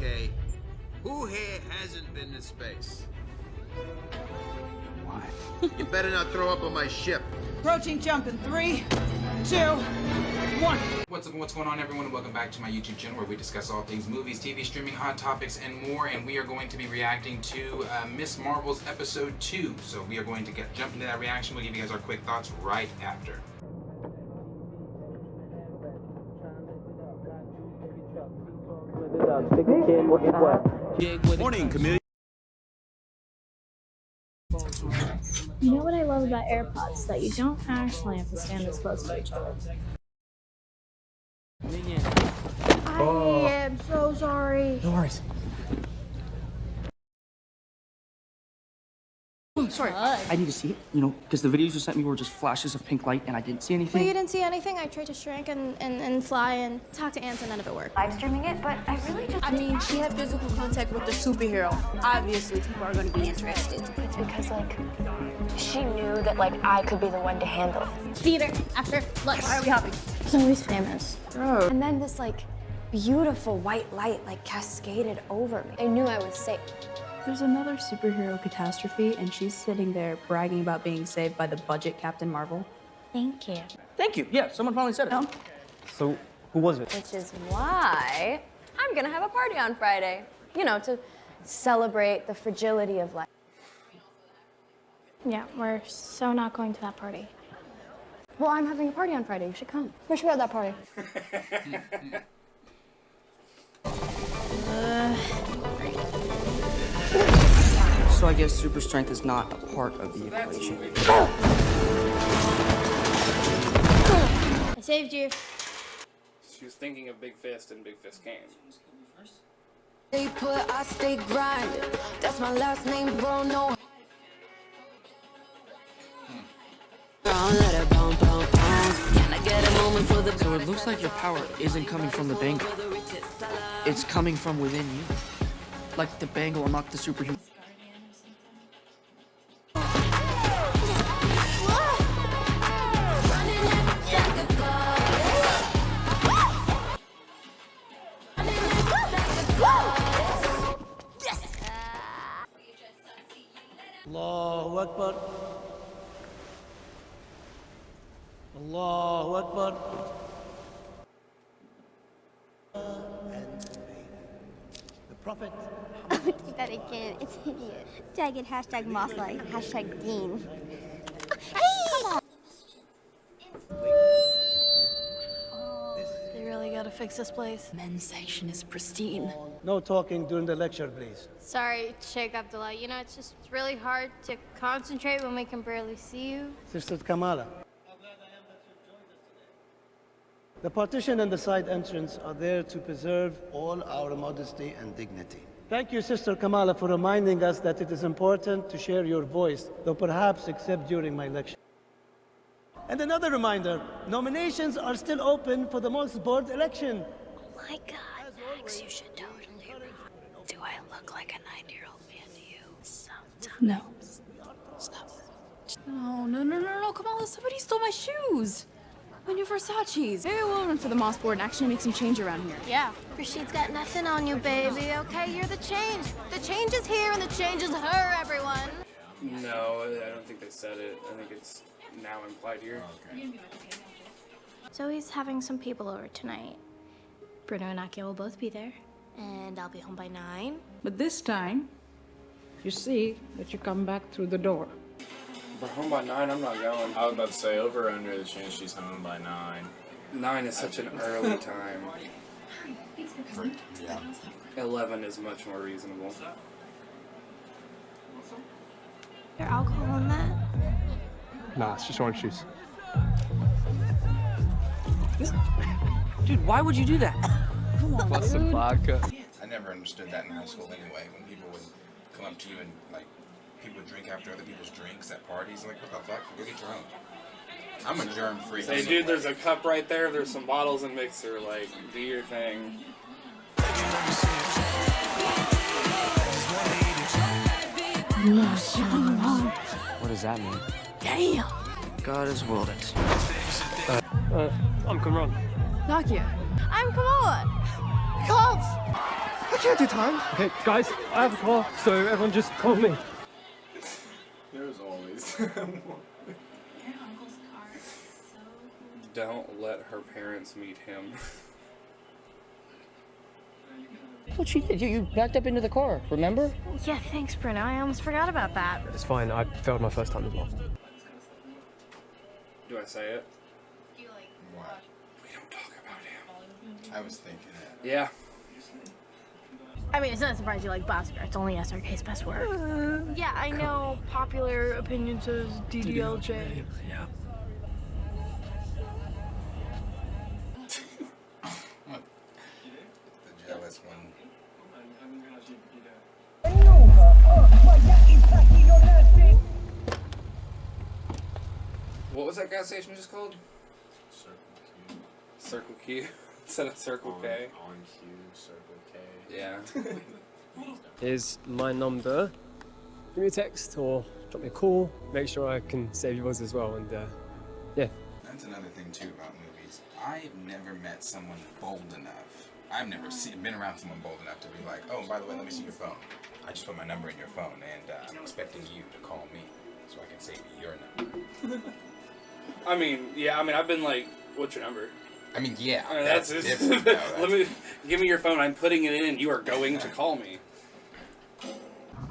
Okay, who here hasn't been to space? Why? You better not throw up on my ship. Approaching jump in 3, 2, 1. What's up and what's going on, everyone, and welcome back to my YouTube channel where we discuss all things movies, TV, streaming, hot topics, and more. And we are going to be reacting to Miss Marvel's episode 2. So we are going to jump into that reaction. We'll give you guys our quick thoughts right after. Morning, Camille. You know what I love about AirPods? That you don't actually have to stand as close to each other. I am so sorry. No worries. Oh, sorry. I need to see it, because the videos you sent me were just flashes of pink light and I didn't see anything. Well, you didn't see anything? I tried to shrink and fly and talk to ants and none of it worked. Live streaming it, but I really just... I mean, she had physical contact with the superhero. Obviously, people are going to be interested. It's because, she knew that, I could be the one to handle it. Theater after lunch. Why are we hopping? It's always famous. Oh. And then this, beautiful white light, cascaded over me. I knew I was safe. There's another superhero catastrophe, and she's sitting there bragging about being saved by the budget Captain Marvel. Thank you. Thank you. Yeah, someone finally said it. So, who was it? Which is why I'm gonna have a party on Friday. To celebrate the fragility of life. Yeah, we're so not going to that party. Well, I'm having a party on Friday. You should come. Where should we have that party? So I guess super strength is not a part of the equation. I saved you. She was thinking of Big Fist and Big Fist came. Stay put, I stay grinding. That's my last name, bro. No. So it looks like your power isn't coming from the bangle. It's coming from within you. Like the bangle unlocked the superhuman. Allahu Akbar. Allahu Akbar. And the Prophet. Keep that again. It's idiot. Jagged hashtag Mosslight. Hashtag Dean. Come on. They really got to fix this place. Men's section is pristine. No talking during the lecture, please. Sorry, Sheikh Abdullah. It's really hard to concentrate when we can barely see you. Sister Kamala. The partition and the side entrance are there to preserve all our modesty and dignity. Thank you, Sister Kamala, for reminding us that it is important to share your voice, though perhaps except during my lecture. And another reminder, nominations are still open for the Malls Board election. Oh my God, Max, you should totally run. Do I look like a 90-year-old man to you? Sometimes. No. Stop. No, come on, somebody stole my shoes. My new Versace's. Maybe we'll run for the Moss Board and actually make some change around here. Yeah. Rashid's got nothing on you, baby, okay? You're the change. The change is here and the change is her, everyone. No, I don't think they said it. I think it's now implied here. Zoe's having some people over tonight. Bruno and Akia will both be there. And I'll be home by 9. But this time, you see that you come back through the door. We're home by 9, I'm not going. I was about to say, over or under the chance she's home by 9. 9 is such an early time. Yeah. 11 is much more reasonable. There alcohol in that? Nah, it's just orange juice. Dude, why would you do that? Plus some vodka. I never understood that in high school anyway, when people would come up to you and, people would drink after other people's drinks at parties. What the fuck? Go get your own. I'm a germ-free. Hey, dude, there's a cup right there. There's some bottles and mixer. Do your thing. What does that mean? Damn. God has willed it. I'm Kamran. Nakia. I'm Kamala. Cops! I can't do time. Okay, guys, I have a car, so everyone just call me. There's always. Don't let her parents meet him. What she did? You backed up into the car, remember? Yeah, thanks, Bruno. I almost forgot about that. It's fine, I failed my first time as well. Do I say it? What? We don't talk about him. I was thinking that. Yeah. I mean, it's not surprising you like Bhaskar. It's only SRK's best work. Yeah, I know. Popular opinion says DDLJ. Yeah. The jealous one. What was that gas station just called? Circle Q. Instead of Circle K. On Q, Circle K. Yeah. Here's my number. Give me a text or drop me a call. Make sure I can save yours as well. And yeah. That's another thing too about movies. I've never met someone bold enough. I've never been around someone bold enough to be like, oh, by the way, let me see your phone. I just put my number in your phone, and I'm expecting you to call me so I can save your number. I mean, yeah. I mean, I've been like, "What's your number?" I mean, yeah. I mean, that's different. No, give me your phone. I'm putting it in. You are going to call me.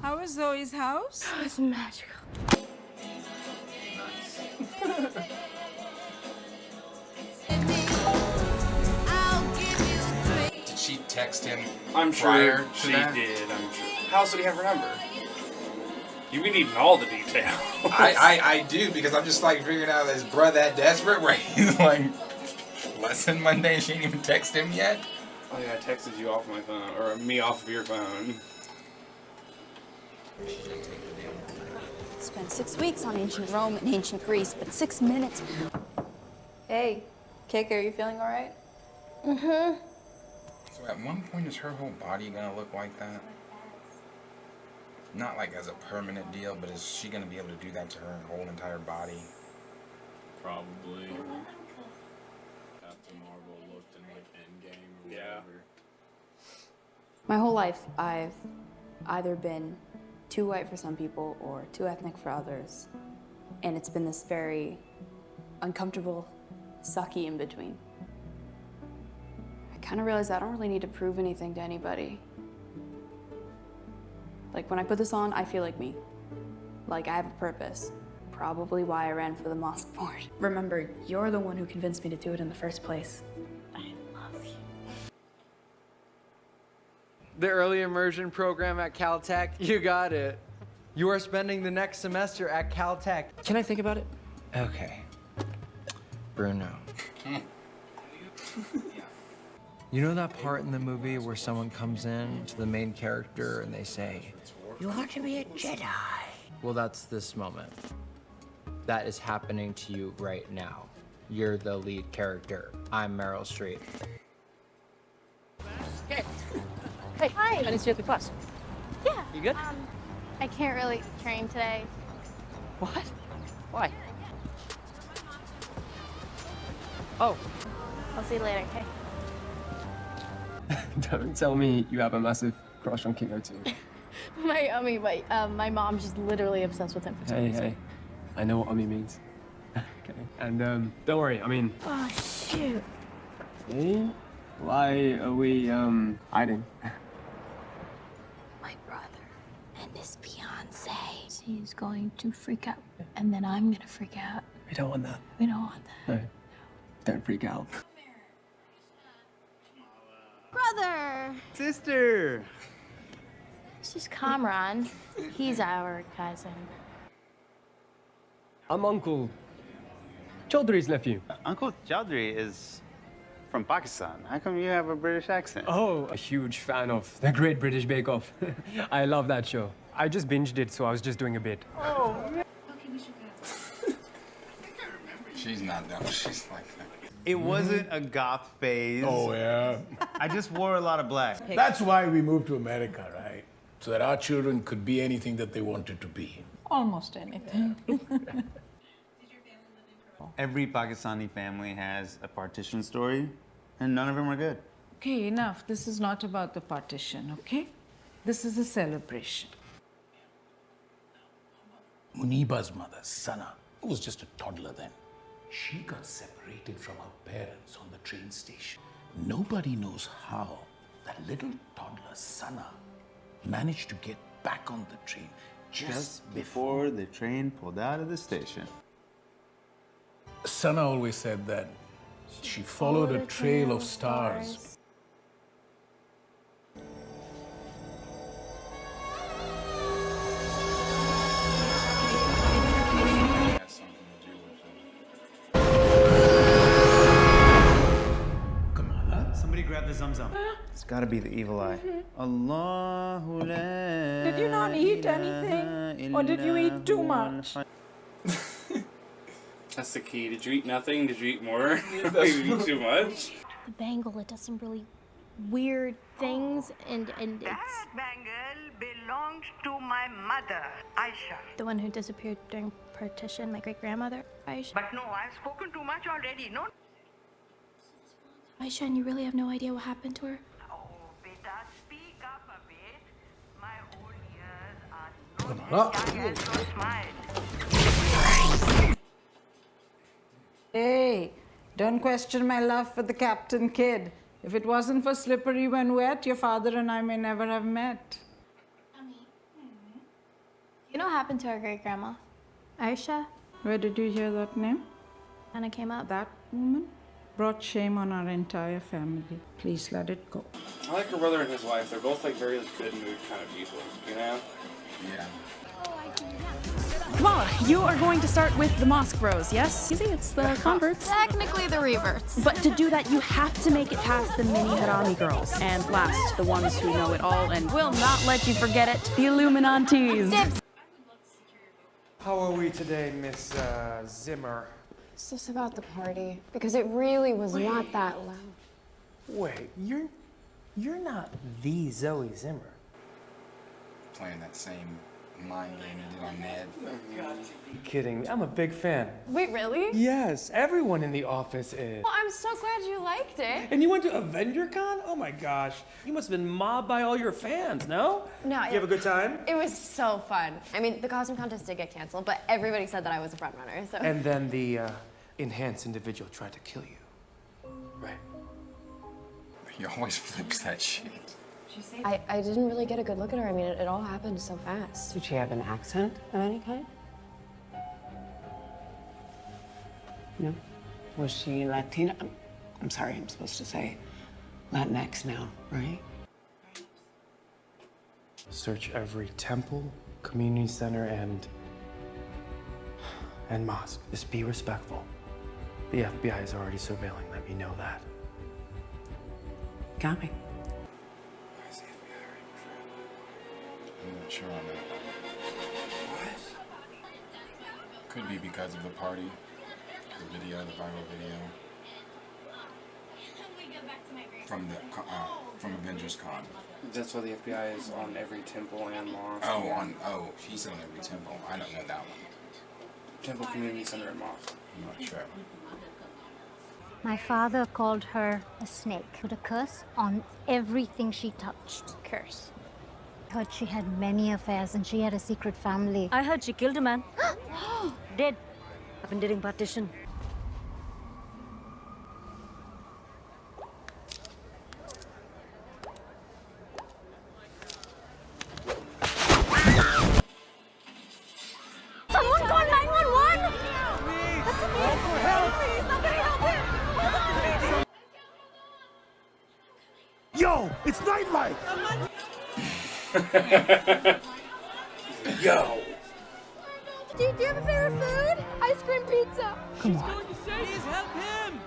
How was Zoe's house? It was magical. Did she text him I'm prior sure to she that? did. I'm sure. How else would he have her number? You be needing all the details. I do, because I'm just like figuring out is bruh that desperate where he's like less than Monday and she ain't even text him yet? Oh yeah, I texted you off my phone, or me off of your phone. Spent 6 weeks on ancient Rome and ancient Greece, but 6 minutes. Hey, Kick, are you feeling all right? Mm-hmm. So at one point is her whole body gonna look like that? Not like as a permanent deal, but is she gonna be able to do that to her whole entire body? Probably. Captain Marvel looked in like Endgame or whatever. My whole life, I've either been too white for some people or too ethnic for others. And it's been this very uncomfortable, sucky in between. I kind of realized I don't really need to prove anything to anybody. Like, when I put this on, I feel like me. Like, I have a purpose. Probably why I ran for the mosque board. Remember, you're the one who convinced me to do it in the first place. I love you. The early immersion program at Caltech, you got it. You are spending the next semester at Caltech. Can I think about it? Okay. Bruno. You know that part in the movie where someone comes in to the main character and they say, "You want to be a Jedi?" Well, that's this moment. That is happening to you right now. You're the lead character. I'm Meryl Streep. Hey. Hey. Hi. I didn't see you at the class. Yeah. You good? I can't really train today. What? Why? Oh. I'll see you later, okay? Don't tell me you have a massive crush on Kingo too. My mom's just literally obsessed with him for some Hey, reason. hey. I know what Ummi means. Okay. And don't worry, I mean, Oh, shoot. hey, why are we hiding? My brother and his fiance. He's going to freak out, and then I'm gonna freak out. We don't want that. We don't want that. No. Don't freak out. Brother! Sister! This is Kamran. He's our cousin. I'm Uncle Chaudhry's nephew. Uncle Chaudhry is from Pakistan. How come you have a British accent? Oh, a huge fan of the Great British Bake Off. I love that show. I just binged it, so I was just doing a bit. Oh, man. She's not dumb. She's like that. It wasn't a goth phase. Oh, yeah. I just wore a lot of black. That's why we moved to America, right? So that our children could be anything that they wanted to be. Almost anything. Every Pakistani family has a partition story, and none of them are good. Okay, enough. This is not about the partition, okay? This is a celebration. Muniba's mother, Sana, who was just a toddler then, she got separated from her parents on the train station. Nobody knows how that little toddler, Sana, managed to get back on the train just before the train pulled out of the station. Sana always said that she followed a trail of stars. Somebody grab the Zamzam. It's got to be the evil eye. Allahu la Did you not eat anything? Or did you eat too much? That's the key. Did you eat nothing? Did you eat more? Did you eat too much? The bangle, it does some really weird things, and it's That bangle belongs to my mother, Aisha. the one who disappeared during partition, my great-grandmother, Aisha. But no, I've spoken too much already, no? Aisha, and you really have no idea what happened to her? Beta, speak up a bit. My old ears are not young as your smile. Hey, don't question my love for the captain kid. If it wasn't for slippery when wet, your father and I may never have met. You know what happened to our great-grandma? Aisha? Where did you hear that name? And it came up. That woman brought shame on our entire family. Please let it go. I like her brother and his wife. They're both like very good mood kind of people, you know? Yeah. Kamala, you are going to start with the Mosque Bros, yes? You see, it's the converts. Technically the reverts. But to do that, you have to make it past the mini Harami girls. And last, the ones who know it all and will not let you forget it, the Illuminatis. How are we today, Miss Zimmer? It's just about the party, because it really was not that loud. Wait, you're not the Zoe Zimmer. Playing that same mind game you did on Ned. You kidding me? I'm a big fan. Wait, really? Yes, everyone in the office is. Well, I'm so glad you liked it. And you went to AvengerCon? Oh my gosh. You must have been mobbed by all your fans, no? No. You have a good time? It was so fun. I mean, the costume contest did get canceled, but everybody said that I was a front runner, so. And then the enhanced individual tried to kill you. Right. He always flips that shit. I didn't really get a good look at her. I mean, it all happened so fast. Did she have an accent of any kind? No? Was she Latina? I'm sorry, I'm supposed to say Latinx now, right? Search every temple, community center, and mosque. Just be respectful. The FBI is already surveilling. Let me know that. Got me. I'm not sure on that. What? Could be because of the party, the video, the viral video from Avengers Con. That's why the FBI is on every temple and mosque. Oh, she's on every temple. I don't know that one. Temple Community Center and mosque. I'm not sure. My father called her a snake, put a curse on everything she touched. Curse. I heard she had many affairs and she had a secret family. I heard she killed a man. Dead. I've been during partition. Someone call 911! That's amazing! Please, somebody help him! Yo, it's nightlife! Yo! Do you have a favorite food? Ice cream pizza. Come on. Please help him!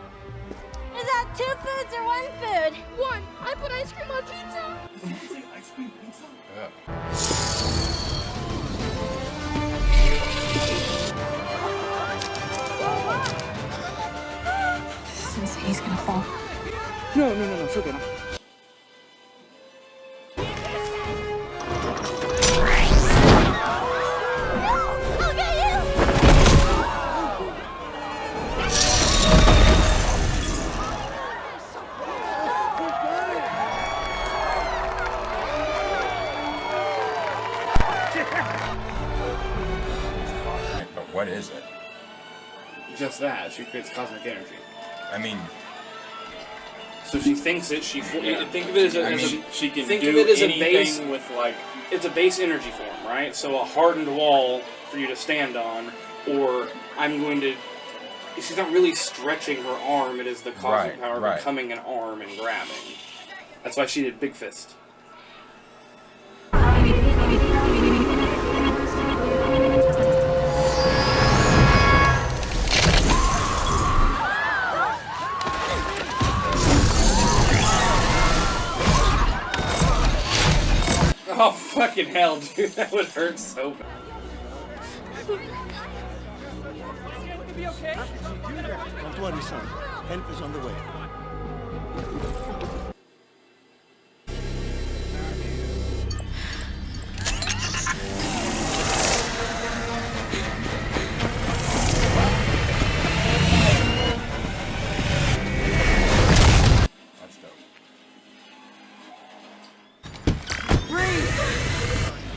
Is that 2 foods or 1 food? 1. I put ice cream on pizza. Ice cream pizza? He's gonna fall. No, she'll get him. I'll get you! What is it? Just that. She creates cosmic energy. I mean, so she thinks it. Think of it as she can think do of it as anything a base with like. It's a base energy form, right? So a hardened wall for you to stand on, or I'm going to. She's not really stretching her arm. It is the cosmic power becoming an arm and grabbing. That's why she did Big Fist. Oh, fucking hell, dude. That would hurt so bad. Don't worry, son. Help is on the way.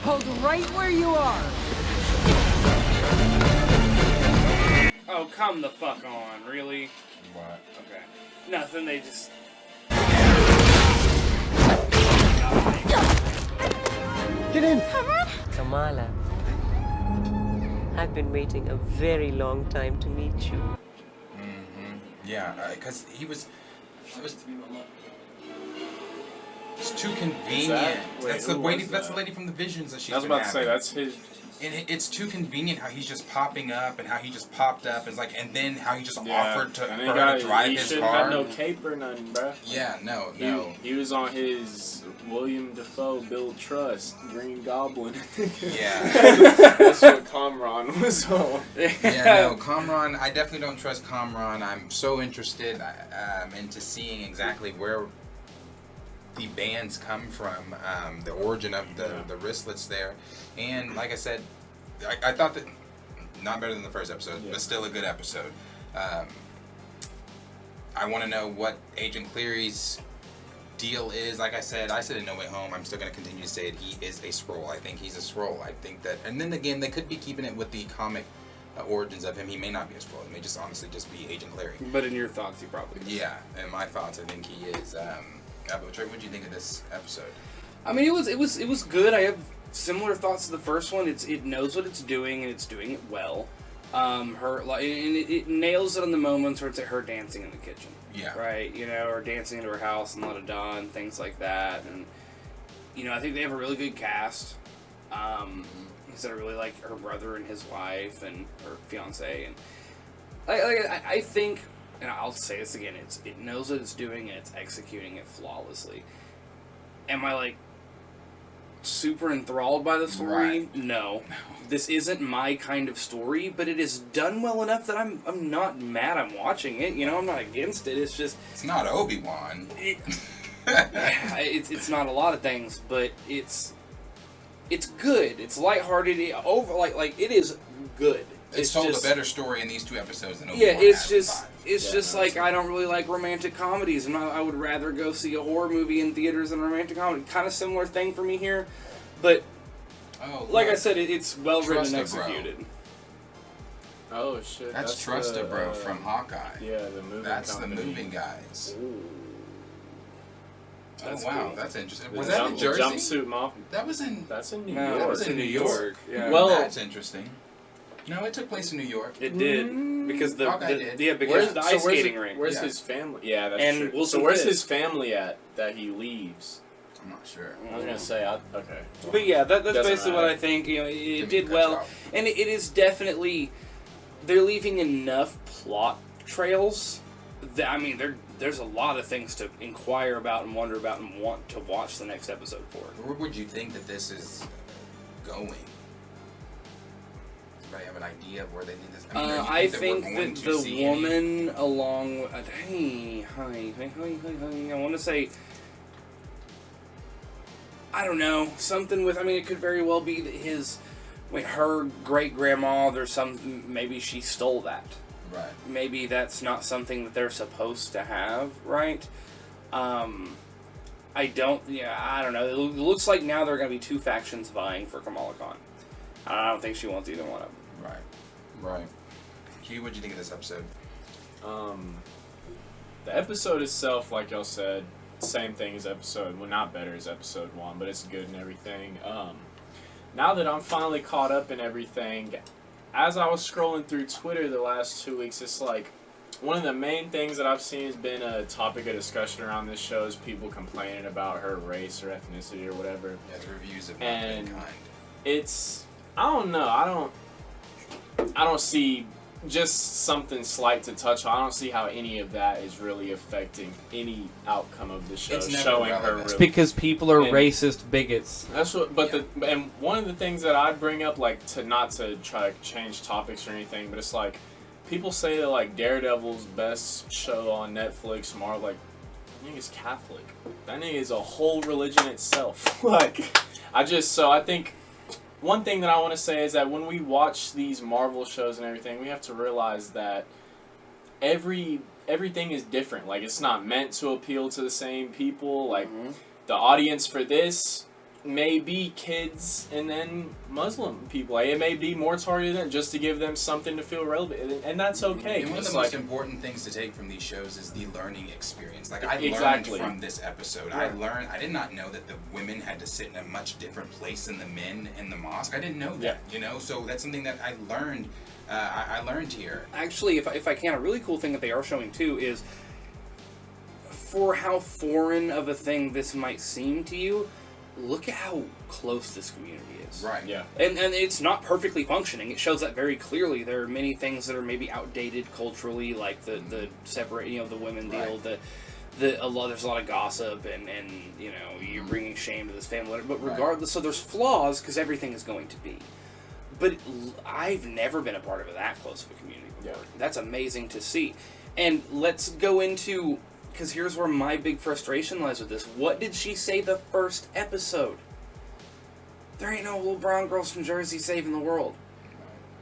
Hold right where you are. Oh, come the fuck on. Really? What? Okay. Nothing, they just... Get in! Kamala, I've been waiting a very long time to meet you. Mm-hmm. Yeah, because he was... It's too convenient. That's the lady from the visions that she's been having. I was about to say, that's his... And it's too convenient how he's just popping up and how he just popped up and and then how he just offered for her to drive his car. He had no cape or nothing, bruh. Yeah, no. He was on his William Dafoe, Bill Truss, Green Goblin. Yeah. That's what Kamran was on. Yeah, no, Kamran, I definitely don't trust Kamran. I'm so interested into seeing exactly where the bands come from, the origin of the wristlets there. And like I said, I thought that not better than the first episode, but still a good episode. I want to know what Agent Cleary's deal is. Like I said in No Way Home, I'm still going to continue to say it. He is a Skrull. I think he's a Skrull. I think that, and then again, they could be keeping it with the comic origins of him. He may not be a Skrull. He may just honestly just be Agent Cleary. But in your thoughts, he probably is. Yeah, in my thoughts, I think he is. But Trey, what did you think of this episode? I mean, it was good. I have similar thoughts to the first one. It knows what it's doing and it's doing it well. It nails it on the moments where it's her dancing in the kitchen. Yeah. Right. Or dancing into her house and La Da Da and things like that. And I think they have a really good cast. Because I really like her brother and his wife and her fiance, and I think. And I'll say this again, it knows what it's doing and it's executing it flawlessly. Am I super enthralled by the story? Right. No. This isn't my kind of story, but it is done well enough that I'm not mad I'm watching it. I'm not against it. It's just it's not Obi-Wan. It's not a lot of things, but it's good. It's lighthearted. It is good. It's told a better story in these 2 episodes than Obi-Wan. Yeah, it's just I don't really like romantic comedies, and I would rather go see a horror movie in theaters than a romantic comedy. Kind of similar thing for me here, but I said, it's well written and executed. Oh shit! That's Trusta, bro, from Hawkeye. Yeah, the moving. That's company. the moving guys. Ooh. That's cool. That's interesting. Was The that in Jersey? Jumpsuit Mafia. That's in New York. York. That was in New York. Yeah. Well, that's interesting. No, it took place in New York. It did because the ice skating rink. Where's his family? Yeah, that's and true. So where's his family at that he leaves? I'm not sure. I was gonna say okay. But yeah, that's basically matter. what I think. It did well, and it is definitely they're leaving enough plot trails. That, there's a lot of things to inquire about and wonder about and want to watch the next episode for. Where would you think that this is going? Anybody have an idea of where they need this? I think that the woman along... I want to say... I don't know. Something with... it could very well be that her great-grandma, maybe she stole that. Right. Maybe that's not something that they're supposed to have, right? I don't know. It looks like now there are going to be 2 factions vying for Kamala Khan. I don't think she wants either one of them. Right. Right. Q, what'd you think of this episode? The episode itself, like y'all said, same thing as episode, well, not better as episode 1, but it's good and everything. Now that I'm finally caught up in everything, as I was scrolling through Twitter the last 2 weeks, it's like one of the main things that I've seen has been a topic of discussion around this show is people complaining about her race or ethnicity or whatever. Yeah, the reviews have and been kind. It's, I don't know, I don't see just something slight to touch on. I don't see how any of that is really affecting any outcome of the show. It's never showing relevant. her really. It's because people are and racist bigots. That's what. But and one of the things that I bring up, like not to try to change topics or anything, but it's like people say that like Daredevil's best show on Netflix, Marvel, like that nigga is Catholic. That nigga is a whole religion itself. Like I think. One thing that I want to say is that when we watch these Marvel shows and everything, we have to realize that everything is different. Like, it's not meant to appeal to the same people. Like, the audience for this may be kids and then Muslim people. Like, it may be more targeted than just to give them something to feel relevant, and that's okay. And one of the most important things to take from these shows is the learning experience. Like, I learned from this episode. Right. I did not know that the women had to sit in a much different place than the men in the mosque. I didn't know that, you know? So that's something that I learned. I learned here. Actually, if I can, a really cool thing that they are showing too is, for how foreign of a thing this might seem to you, look at how close this community is. Right. Yeah. And it's not perfectly functioning. It shows that very clearly. There are many things that are maybe outdated culturally, like the separate, the women deal, there's a lot of gossip and you're bringing shame to this family. But regardless, so there's flaws because everything is going to be. But I've never been a part of that close of a community before. Yeah. That's amazing to see. And let's go into, because here's where my big frustration lies with this. What did she say the first episode? There ain't no little brown girls from Jersey saving the world.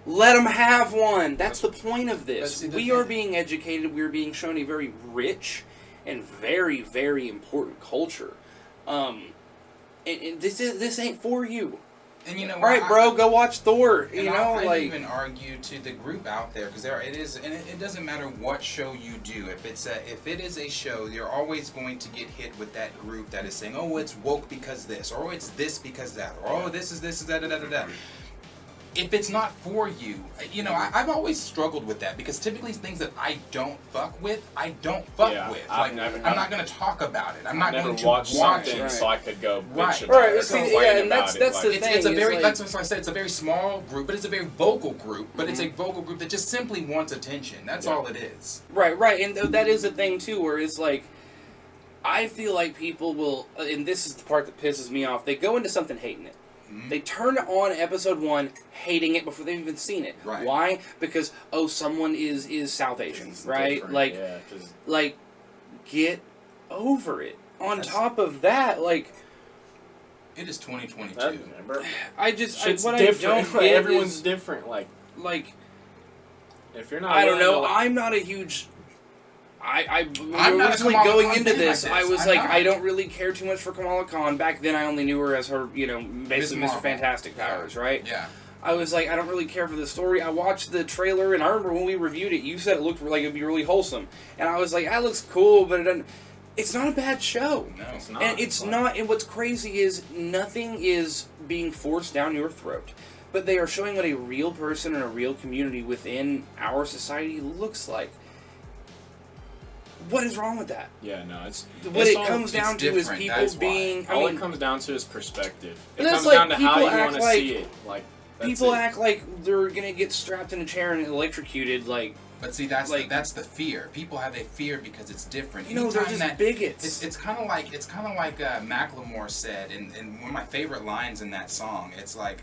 Let them have one. That's the point of this. We are being educated. We are being shown a very rich and very, very important culture. And this ain't for you. And you know, all right, bro, go watch Thor. I even argue to the group out there because it doesn't matter what show you do. If it is a show, you're always going to get hit with that group that is saying, "Oh, it's woke because this," or "Oh, it's this because that," or "Oh, this is da da da da da." If it's not for you, I've always struggled with that because typically things that I don't fuck with, I don't fuck with. Like, I'm not going to talk about it. I'm not going to watch something it. so I could go bitch about Right. it. And that's the thing. That's what I said. It's a very small group, but it's a very vocal group. But it's a vocal group that just simply wants attention. That's all it is. Right. And that is the thing too, where it's like, I feel like people will, and this is the part that pisses me off. They go into something hating it. They turn on episode 1 hating it before they've even seen it. Right. Why? Because someone is South Asian, right? Like, get over it. On top of that, like, it is 2022. Everyone's different. Like if you're not, I don't know. I'm not a huge. I'm originally going into this. I was like, I don't really care too much for Kamala Khan. Back then, I only knew her as her, basically Mr. Fantastic powers, right? Yeah. I was like, I don't really care for the story. I watched the trailer, and I remember when we reviewed it, you said it looked like it'd be really wholesome, and I was like, that looks cool, but it doesn't. It's not a bad show. No, it's not. And it's not. And what's crazy is nothing is being forced down your throat. But they are showing what a real person and a real community within our society looks like. What is wrong with that? Yeah, no, it comes down to is people being. It comes down to is perspective. It comes down to how you want to see it. People act like they're gonna get strapped in a chair and electrocuted. But see, that's the fear. People have a fear because it's different. They're just bigots. It's kind of like Macklemore said in one of my favorite lines in that song. It's like,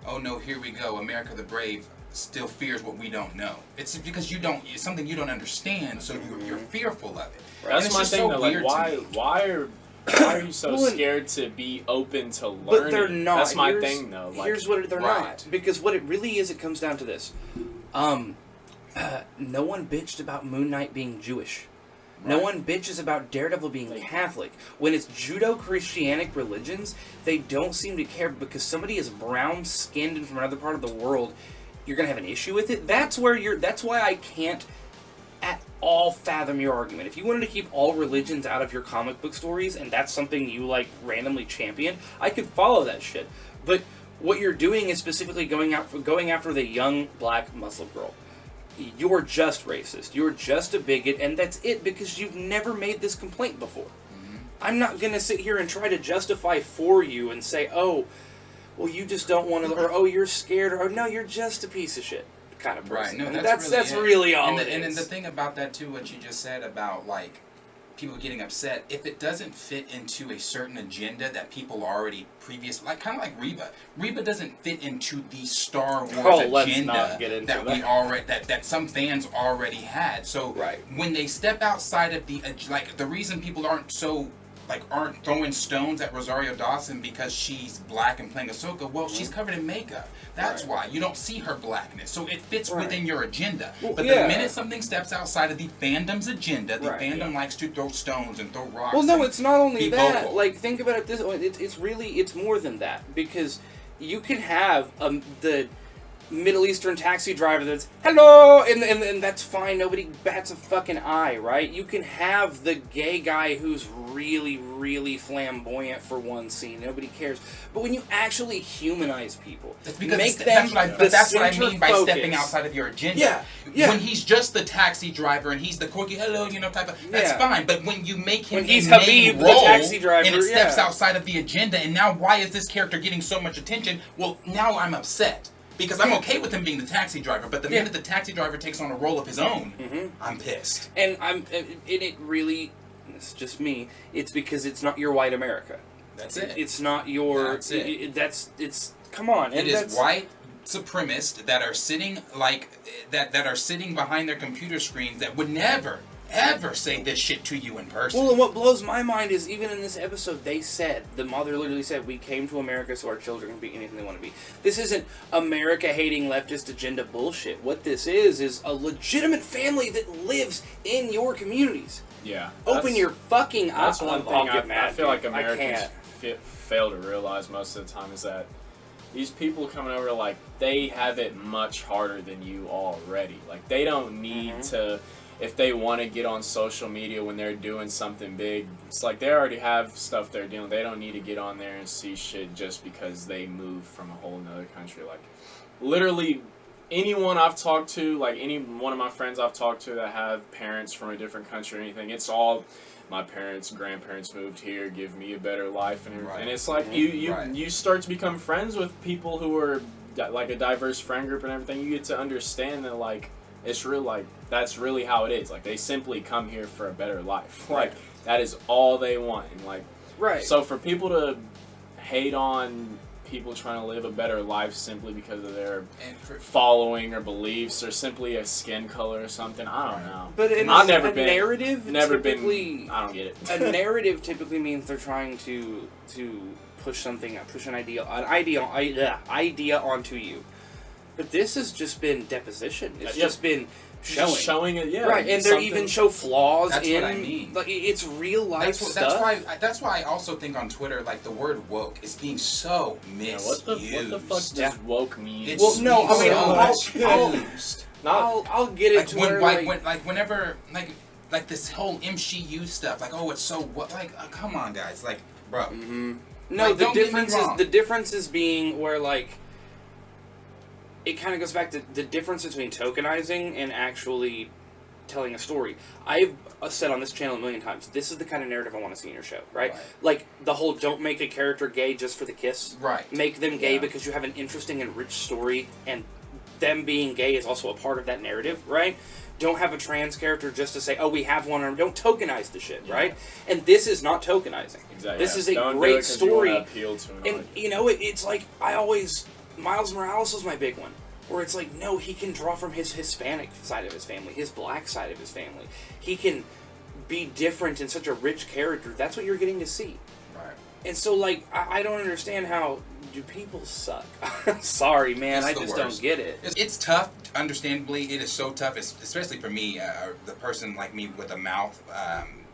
"Oh no, here we go, America the brave still fears what we don't know." It's because it's something you don't understand, so you're fearful of it. Right. That's my thing, though. Like, why are you so scared to be open to learning? But they're not. That's my thing, though. Here's what they're not. Because what it really is, it comes down to this. No one bitched about Moon Knight being Jewish. No one bitches about Daredevil being Catholic. When it's Judeo-Christianic religions, they don't seem to care because somebody is brown-skinned and from another part of the world you're gonna have an issue with it. That's why I can't at all fathom your argument. If you wanted to keep all religions out of your comic book stories, and that's something you like randomly champion, I could follow that shit. But what you're doing is specifically going after the young black Muslim girl. You're just racist. You're just a bigot, and that's it, because you've never made this complaint before. I'm not gonna sit here and try to justify for you and say, oh, well, you just don't want to, or oh, you're scared, or no, you're just a piece of shit kind of person. Right. No, And that's really all and it is. And the thing about that too, what you just said about like people getting upset, if it doesn't fit into a certain agenda that people already like kind of like Reba. Reba doesn't fit into the Star Wars agenda that we already that some fans already had. So when they step outside of the reason people aren't throwing stones at Rosario Dawson because she's black and playing Ahsoka, well, she's covered in makeup. That's why. You don't see her blackness. So it fits within your agenda. But the minute something steps outside of the fandom's agenda, the fandom likes to throw stones and throw rocks. Well, no, it's not only that. Vocal. Like, think about it this way. It's more than that. Because you can have the Middle Eastern taxi driver that's, hello, and that's fine. Nobody bats a fucking eye, right? You can have the gay guy who's really, really flamboyant for one scene. Nobody cares. But when you actually humanize people, make them that's what I mean by focus. Stepping outside of your agenda. Yeah. When he's just the taxi driver and he's the quirky hello, type of, that's fine. But when you make him When he's a main Habib, role, the taxi driver, and it steps outside of the agenda, and now why is this character getting so much attention? Well, now I'm upset. Because I'm okay with him being the taxi driver, but the minute the taxi driver takes on a role of his own, I'm pissed. And it really, it's just me, it's because it's not your white America. That's it. It's not your, That's it. it's, come on. It is white supremacists that are sitting that are sitting behind their computer screens that would never, ever say this shit to you in person. Well, and what blows my mind is even in this episode, the mother literally said, we came to America so our children can be anything they want to be. This isn't America-hating leftist agenda bullshit. What this is a legitimate family that lives in your communities. Yeah. Open your fucking eyes. That's one thing I feel like I Americans fail to realize most of the time is that these people coming over, like, they have it much harder than you already. Like, they don't need to... If they want to get on social media when they're doing something big, it's like they already have stuff they're doing. They don't need to get on there and see shit just because they moved from a whole nother country. Like, literally, anyone I've talked to, like any one of my friends I've talked to that have parents from a different country or anything, it's all my parents, grandparents moved here, give me a better life and everything. And it's like you start to become friends with people who are like a diverse friend group and everything. You get to understand that, like, it's real, like, that's really how it is. Like, they simply come here for a better life. Like, that is all they want. And, like, so for people to hate on people trying to live a better life simply because of their following or beliefs or simply a skin color or something, I don't know. But I've never a been, narrative been, I don't get it. A narrative typically means they're trying to push an idea onto you. But this has just been deposition. It's just been showing it, right, and they even show flaws That's in. what I mean. Like, it's real life stuff. That's why I also think on Twitter, like, the word woke is being so misused. What the fuck does woke mean? I'll get it to whenever this whole MCU stuff, like, oh, it's so what, like, come on, guys, like, bro. No, like, the difference is being where, like, it kind of goes back to the difference between tokenizing and actually telling a story. I've said on this channel a million times, this is the kind of narrative I want to see in your show, right? Like, the whole don't make a character gay just for the kiss. Right. Make them gay because you have an interesting and rich story, and them being gay is also a part of that narrative, right? Don't have a trans character just to say, oh, we have one, or don't tokenize the shit, right? And this is not tokenizing. Exactly. This is a Don't great story. Appeal to an And, you know, it's like, Miles Morales was my big one. Where it's like, no, he can draw from his Hispanic side of his family, his black side of his family. He can be different in such a rich character. That's what you're getting to see. Right. And so, like, I don't understand how do people suck. Sorry, man, I just don't get it. It's tough, understandably. It is so tough, especially for me, the person like me with a mouth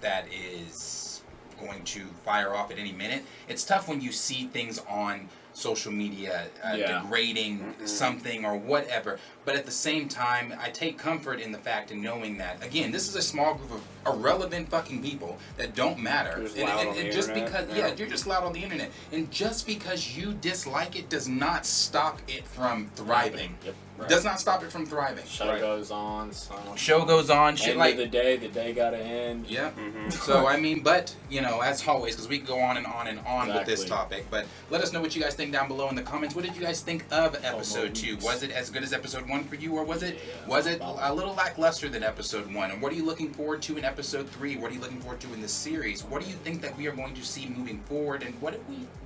that is going to fire off at any minute. It's tough when you see things on social media degrading something or whatever. But at the same time, I take comfort in the fact in knowing that, again, this is a small group of irrelevant fucking people that don't matter. And just because, you're just loud on the internet. And just because you dislike it does not stop it from thriving. Yep. Right. Does not stop it from thriving. Show goes on. Show goes on. Shit end like of the day gotta end. Yep. So I mean, but you know, as always, because we can go on and on and on with this topic. But let us know what you guys think down below in the comments. What did you guys think of episode 2? Was it as good as episode 1 for you, or was it a little lackluster than episode 1? And what are you looking forward to in episode 3? What are you looking forward to in the series? What do you think that we are going to see moving forward? And what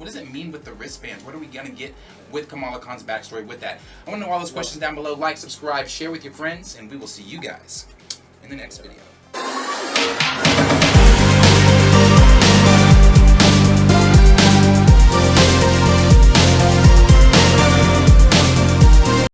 does it mean with the wristbands? What are we gonna get with Kamala Khan's backstory with that? I want to know all those questions down below. Like, subscribe, share with your friends, and we will see you guys in the next video.